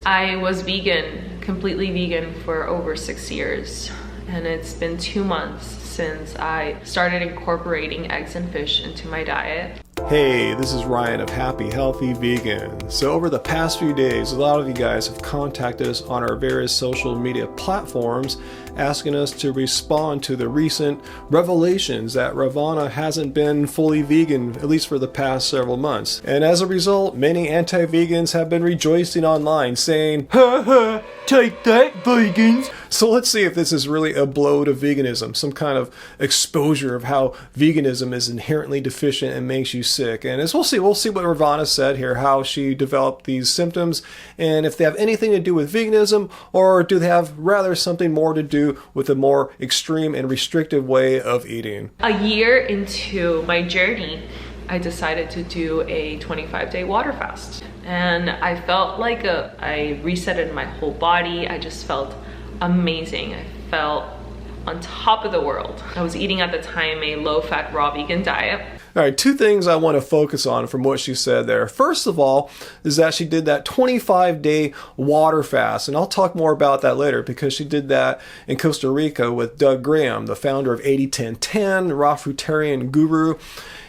I was vegan, completely vegan for over 6 years, and it's been 2 months since I started incorporating eggs and fish into my diet. Hey, this is Ryan of Happy Healthy Vegan. So over the past few days, a lot of you guys have contacted us on our various social media platforms asking us to respond to the recent revelations that Rawvana hasn't been fully vegan, at least for the past several months. And as a result, many anti-vegans have been rejoicing online saying, "Ha ha, take that, vegans." So let's see if this is really a blow to veganism, some kind of exposure of how veganism is inherently deficient and makes you sick. And as we'll see what Rawvana said here, how she developed these symptoms, and if they have anything to do with veganism, or do they have rather something more to do with a more extreme and restrictive way of eating. A year into my journey, I decided to do a 25-day water fast. And I felt like I resetted my whole body. I just felt amazing. I felt on top of the world. I was eating at the time a low-fat raw vegan diet. All right, two things I want to focus on from what she said there. First of all, is that she did that 25-day water fast, and I'll talk more about that later because she did that in Costa Rica with Doug Graham, the founder of 80-10-10, the raw fruitarian guru.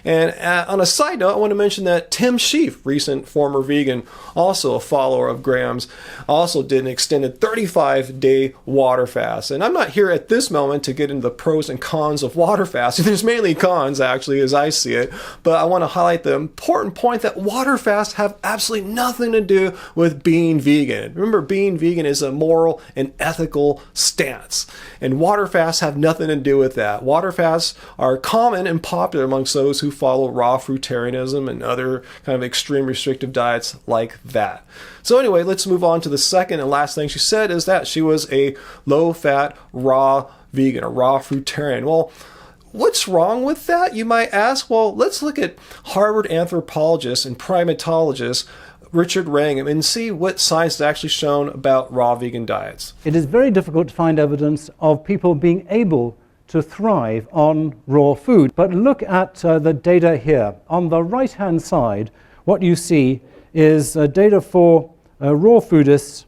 And on a side note, I want to mention that Tim Sheaf, recent former vegan, also a follower of Graham's, also did an extended 35-day water fast. And I'm not here at this moment to get into the pros and cons of water fasting. There's mainly cons, actually, as I see it. But I want to highlight the important point that water fasts have absolutely nothing to do with being vegan. Remember, being vegan is a moral and ethical stance. And water fasts have nothing to do with that. Water fasts are common and popular amongst those who follow raw fruitarianism and other kind of extreme restrictive diets like that. So anyway, let's move on to the second and last thing she said, is that she was a low-fat raw vegan, a raw fruitarian. Well, what's wrong with that, you might ask? Well, let's look at Harvard anthropologist and primatologist Richard Wrangham and see what science has actually shown about raw vegan diets. It is very difficult to find evidence of people being able to thrive on raw food. But look at the data here. On the right-hand side, what you see is data for raw foodists,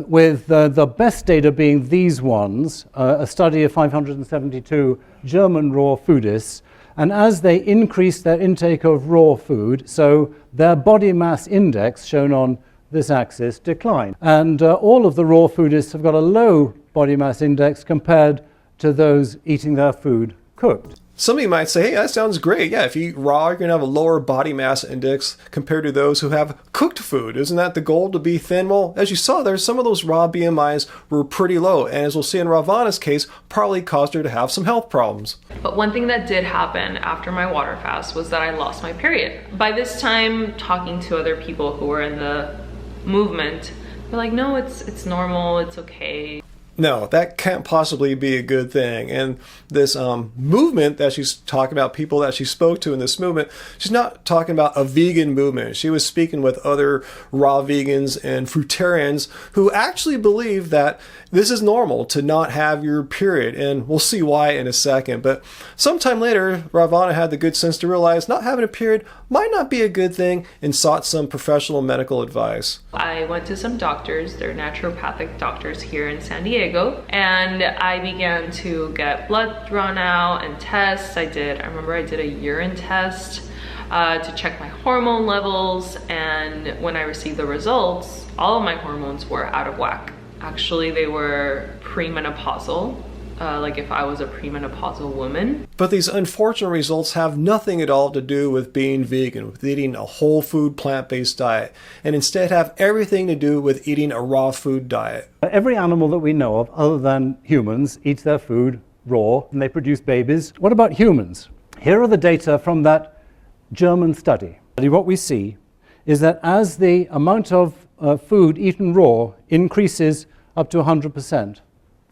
with the best data being these ones, a study of 572 German raw foodists. And as they increase their intake of raw food, so their body mass index, shown on this axis, declined. And all of the raw foodists have got a low body mass index compared to those eating their food cooked. Some of you might say, hey, that sounds great. Yeah, if you eat raw, you're going to have a lower body mass index compared to those who have cooked food. Isn't that the goal, to be thin? Well, as you saw there, some of those raw BMIs were pretty low. And as we'll see in Rawvana's case, probably caused her to have some health problems. But one thing that did happen after my water fast was that I lost my period. By this time, talking to other people who were in the movement, they're like, no, it's normal, it's okay. No, that can't possibly be a good thing. And this movement that she's talking about, people that she spoke to in this movement, she's not talking about a vegan movement. She was speaking with other raw vegans and fruitarians who actually believe that this is normal to not have your period. And we'll see why in a second. But sometime later, Rawvana had the good sense to realize not having a period might not be a good thing and sought some professional medical advice. I went to some doctors, they're naturopathic doctors here in San Diego, and I began to get blood drawn out and tests. I remember I did a urine test to check my hormone levels, and when I received the results, all of my hormones were out of whack. Actually, they were premenopausal. Like if I was a premenopausal woman. But these unfortunate results have nothing at all to do with being vegan, with eating a whole food plant-based diet, and instead have everything to do with eating a raw food diet. Every animal that we know of, other than humans, eats their food raw and they produce babies. What about humans? Here are the data from that German study. What we see is that as the amount of food eaten raw increases up to 100%,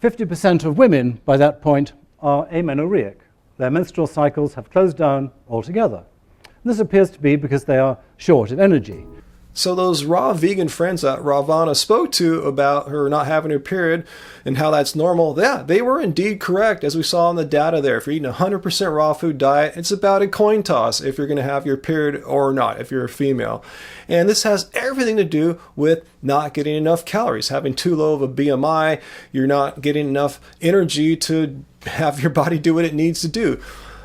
50% of women by that point are amenorrheic. Their menstrual cycles have closed down altogether. And this appears to be because they are short of energy. So those raw vegan friends that Rawvana spoke to about her not having her period and how that's normal, yeah, they were indeed correct, as we saw in the data there. If you're eating a 100% raw food diet, it's about a coin toss if you're going to have your period or not, if you're a female. And this has everything to do with not getting enough calories, having too low of a BMI, you're not getting enough energy to have your body do what it needs to do.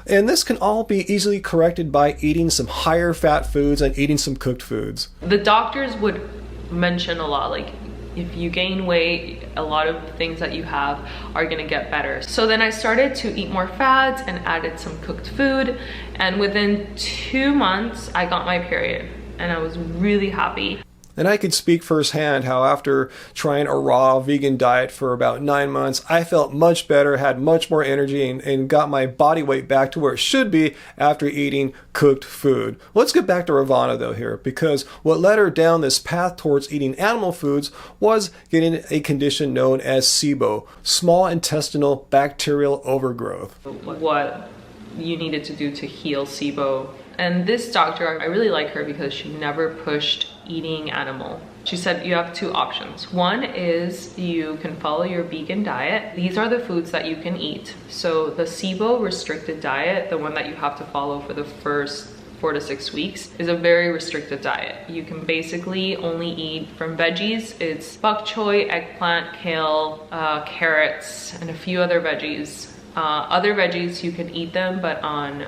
And this can all be easily corrected by eating some higher fat foods and eating some cooked foods. The doctors would mention a lot, like if you gain weight, a lot of the things that you have are gonna get better. So then I started to eat more fats and added some cooked food. And within 2 months, I got my period and I was really happy. And I could speak firsthand how after trying a raw vegan diet for about 9 months, I felt much better, had much more energy, and got my body weight back to where it should be after eating cooked food. Let's get back to Rawvana though here, because what led her down this path towards eating animal foods was getting a condition known as Sibo, small intestinal bacterial overgrowth. What you needed to do to heal Sibo. And this doctor, I really like her because she never pushed eating animal. She said you have 2 options. One is you can follow your vegan diet. These are the foods that you can eat. So the Sibo restricted diet, the one that you have to follow for the first 4 to 6 weeks, is a very restricted diet. You can basically only eat from veggies. It's bok choy, eggplant, kale, carrots, and a few other veggies. Other veggies, you can eat them, but on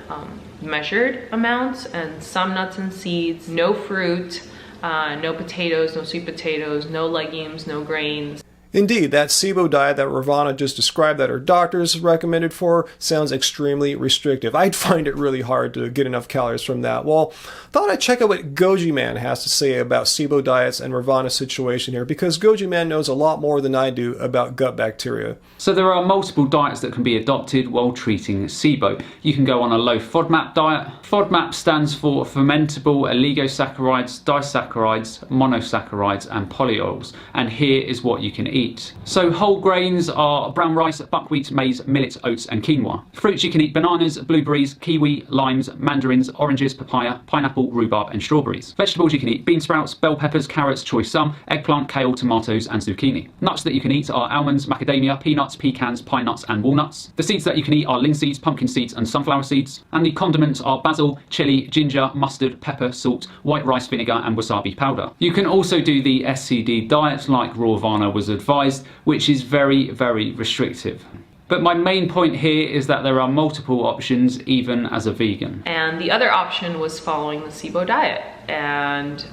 measured amounts, and some nuts and seeds, no fruit, no potatoes, no sweet potatoes, no legumes, no grains. Indeed, that Sibo diet that Rawvana just described that her doctors recommended for sounds extremely restrictive. I'd find it really hard to get enough calories from that. Well, thought I'd check out what Goji Man has to say about Sibo diets and Rawvana's situation here, because Goji Man knows a lot more than I do about gut bacteria. So there are multiple diets that can be adopted while treating Sibo. You can go on a low Fodmap diet. Fodmap stands for fermentable oligosaccharides, disaccharides, monosaccharides and polyols. And here is what you can eat. So whole grains are brown rice, buckwheat, maize, millet, oats and quinoa. Fruits you can eat bananas, blueberries, kiwi, limes, mandarins, oranges, papaya, pineapple, rhubarb and strawberries. Vegetables you can eat bean sprouts, bell peppers, carrots, choy sum, eggplant, kale, tomatoes and zucchini. Nuts that you can eat are almonds, macadamia, peanuts, pecans, pine nuts and walnuts. The seeds that you can eat are linseeds, pumpkin seeds and sunflower seeds. And the condiments are basil, chili, ginger, mustard, pepper, salt, white rice vinegar and wasabi powder. You can also do the SCD diet like Rawvana was advised, which is very, very restrictive. But my main point here is that there are multiple options even as a vegan. And the other option was following the Sibo diet and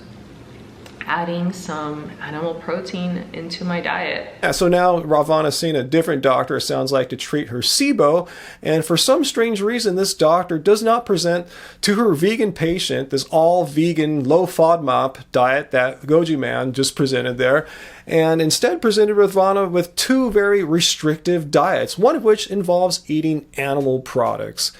adding some animal protein into my diet. Yeah, so now Rawvana's seeing a different doctor, it sounds like, to treat her Sibo, and for some strange reason this doctor does not present to her vegan patient this all vegan low FODMAP diet that Goji Man just presented there, and instead presented Rawvana with 2 very restrictive diets, one of which involves eating animal products.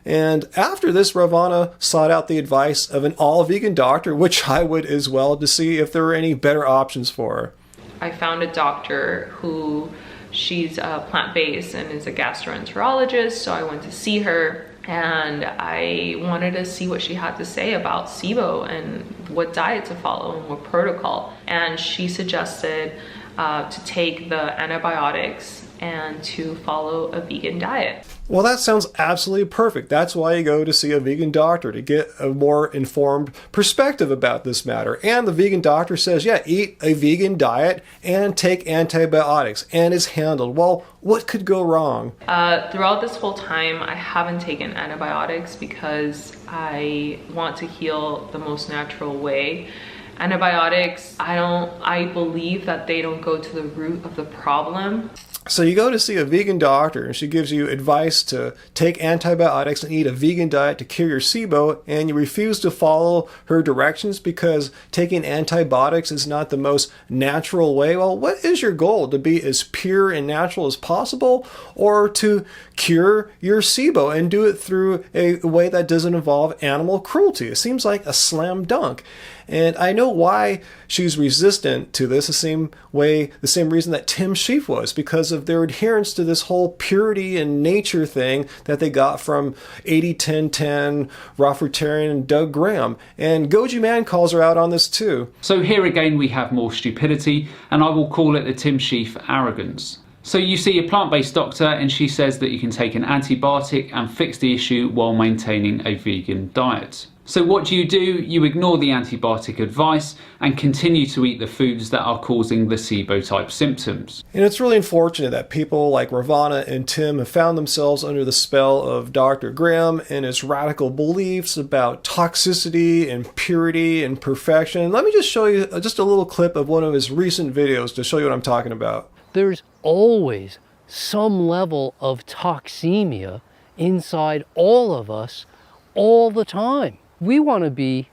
And after this, Rawvana sought out the advice of an all-vegan doctor, which I would as well, to see if there were any better options for her. I found a doctor who, she's plant-based and is a gastroenterologist, so I went to see her and I wanted to see what she had to say about Sibo and what diet to follow and what protocol. And she suggested to take the antibiotics and to follow a vegan diet. Well, that sounds absolutely perfect. That's why you go to see a vegan doctor, to get a more informed perspective about this matter. And the vegan doctor says, yeah, eat a vegan diet and take antibiotics, and is handled. Well, what could go wrong? Throughout this whole time, I haven't taken antibiotics because I want to heal the most natural way. Antibiotics, I believe that they don't go to the root of the problem. So you go to see a vegan doctor and she gives you advice to take antibiotics and eat a vegan diet to cure your Sibo, and you refuse to follow her directions because taking antibiotics is not the most natural way. Well, what is your goal? To be as pure and natural as possible, or to cure your Sibo and do it through a way that doesn't involve animal cruelty? It seems like a slam dunk. And I know why she's resistant to this, the same reason that Tim Sheaf was, because of their adherence to this whole purity and nature thing that they got from 80-10-10, Raw Fruitarian, and Doug Graham. And Goji Man calls her out on this too. So here again we have more stupidity, and I will call it the Tim Sheaf arrogance. So you see a plant-based doctor and she says that you can take an antibiotic and fix the issue while maintaining a vegan diet. So what do? You ignore the antibiotic advice and continue to eat the foods that are causing the Sibo type symptoms. And it's really unfortunate that people like Rawvana and Tim have found themselves under the spell of Dr. Graham and his radical beliefs about toxicity and purity and perfection. Let me just show you just a little clip of one of his recent videos to show you what I'm talking about. There's always some level of toxemia inside all of us all the time. We want to be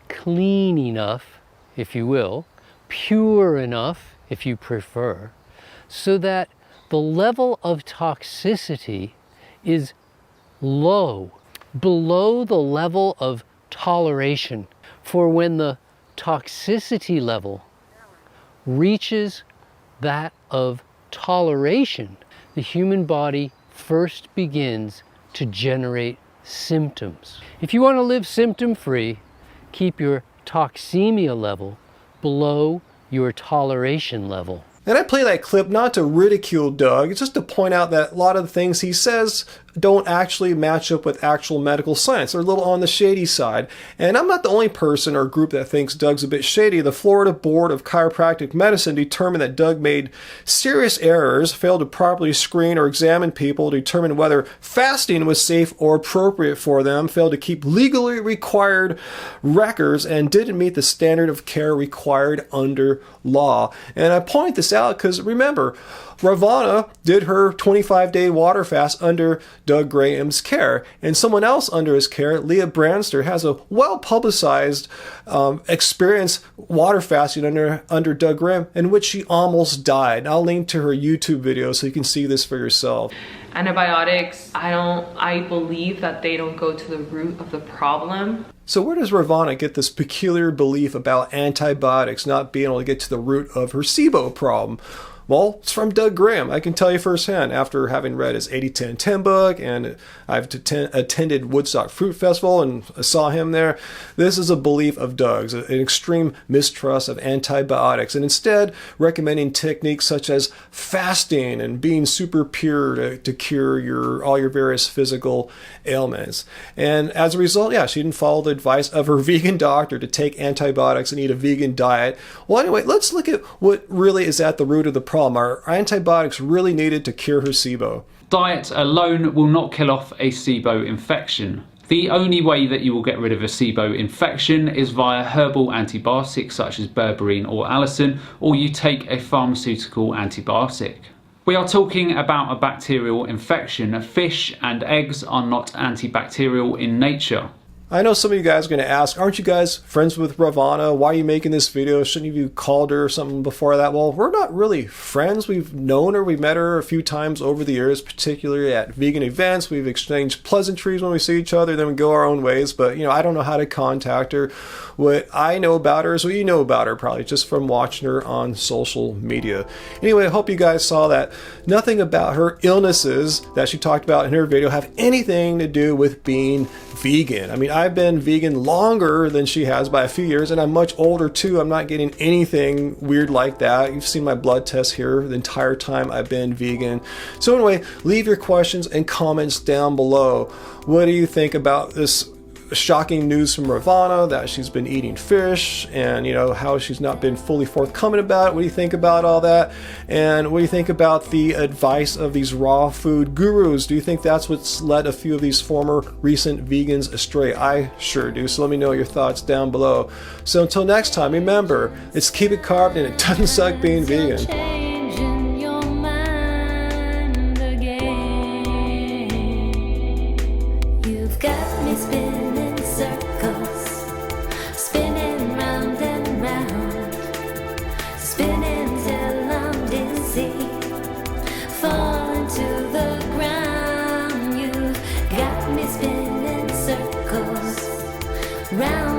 clean enough, if you will, pure enough, if you prefer, so that the level of toxicity is low, below the level of toleration. For when the toxicity level reaches that of toleration, the human body first begins to generate symptoms. If you want to live symptom-free, keep your toxemia level below your toleration level. And I play that clip not to ridicule Doug, it's just to point out that a lot of the things he says don't actually match up with actual medical science. They're a little on the shady side. And I'm not the only person or group that thinks Doug's a bit shady. The Florida Board of Chiropractic Medicine determined that Doug made serious errors, failed to properly screen or examine people to determine whether fasting was safe or appropriate for them, failed to keep legally required records, and didn't meet the standard of care required under law. And I point this out because, remember, Rawvana did her 25-day water fast under Doug Graham's care, and someone else under his care, Leah Branster, has a well-publicized experience water fasting under Doug Graham, in which she almost died. I'll link to her YouTube video so you can see this for yourself. Antibiotics, I believe that they don't go to the root of the problem. So where does Rawvana get this peculiar belief about antibiotics not being able to get to the root of her Sibo problem? Well, it's from Doug Graham. I can tell you firsthand after having read his 80-10-10 book, and I've attended Woodstock Fruit Festival and I saw him there. This is a belief of Doug's, an extreme mistrust of antibiotics, and instead recommending techniques such as fasting and being super pure to cure all your various physical ailments. And as a result, yeah, she didn't follow the advice of her vegan doctor to take antibiotics and eat a vegan diet. Well, anyway, let's look at what really is at the root of the problem. Are antibiotics really needed to cure her Sibo? Diet alone will not kill off a Sibo infection. The only way that you will get rid of a Sibo infection is via herbal antibiotics such as berberine or allicin, or you take a pharmaceutical antibiotic. We are talking about a bacterial infection. Fish and eggs are not antibacterial in nature. I know some of you guys are going to ask, aren't you guys friends with Rawvana? Why are you making this video? Shouldn't you have called her or something before that? Well, we're not really friends. We've known her. We've met her a few times over the years, particularly at vegan events. We've exchanged pleasantries when we see each other, then we go our own ways. But, I don't know how to contact her. What I know about her is what you know about her, probably just from watching her on social media. Anyway, I hope you guys saw that nothing about her illnesses that she talked about in her video have anything to do with being vegan. I mean, I've been vegan longer than she has by a few years, and I'm much older too. I'm not getting anything weird like that. You've seen my blood test here the entire time I've been vegan. So anyway, leave your questions and comments down below. What do you think about this shocking news from Rawvana that she's been eating fish, and how she's not been fully forthcoming about it? What do you think about all that? And what do you think about the advice of these raw food gurus? Do you think that's what's led a few of these former recent vegans astray? I sure do. So let me know your thoughts down below. So until next time, remember, it's keep it carved and it doesn't suck being vegan. Round